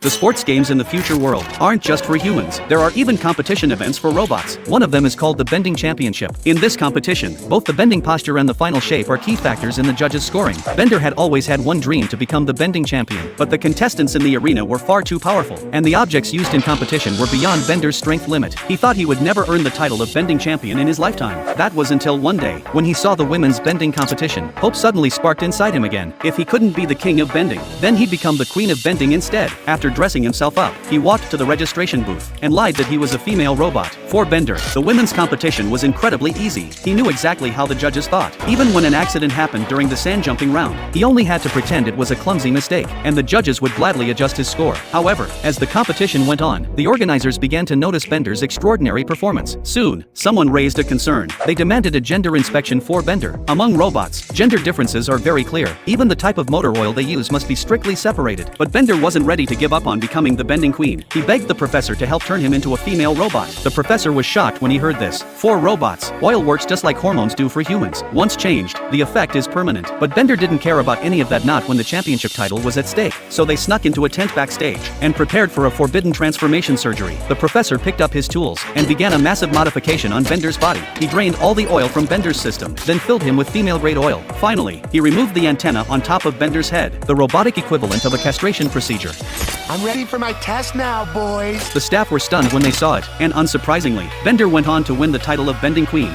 The sports games in the future world aren't just for humans. There are even competition events for robots. One of them is called the Bending Championship. In this competition, both the bending posture and the final shape are key factors in the judges' scoring. Bender had always had one dream to become the bending champion, but the contestants in the arena were far too powerful, and the objects used in competition were beyond Bender's strength limit. He thought he would never earn the title of bending champion in his lifetime. That was until one day, when he saw the women's bending competition. Hope suddenly sparked inside him again. If he couldn't be the king of bending, then he'd become the queen of bending instead. After dressing himself up, he walked to the registration booth and lied that he was a female robot. For Bender, the women's competition was incredibly easy. He knew exactly how the judges thought. Even when an accident happened during the sand jumping round, he only had to pretend it was a clumsy mistake, and the judges would gladly adjust his score. However, as the competition went on, the organizers began to notice Bender's extraordinary performance. Soon, someone raised a concern. They demanded a gender inspection for Bender. Among robots, gender differences are very clear. Even the type of motor oil they use must be strictly separated. But Bender wasn't ready to give up on becoming the bending queen. He begged the professor to help turn him into a female robot. The professor was shocked when he heard this. For robots, oil works just like hormones do for humans. Once changed, the effect is permanent. But Bender didn't care about any of that, not when the championship title was at stake. So they snuck into a tent backstage and prepared for a forbidden transformation surgery. The professor picked up his tools and began a massive modification on Bender's body. He drained all the oil from Bender's system, then filled him with female-grade oil. Finally, he removed the antenna on top of Bender's head, the robotic equivalent of a castration procedure. I'm ready for my test now, boys. The staff were stunned when they saw it, and unsurprisingly, Bender went on to win the title of Bending Queen.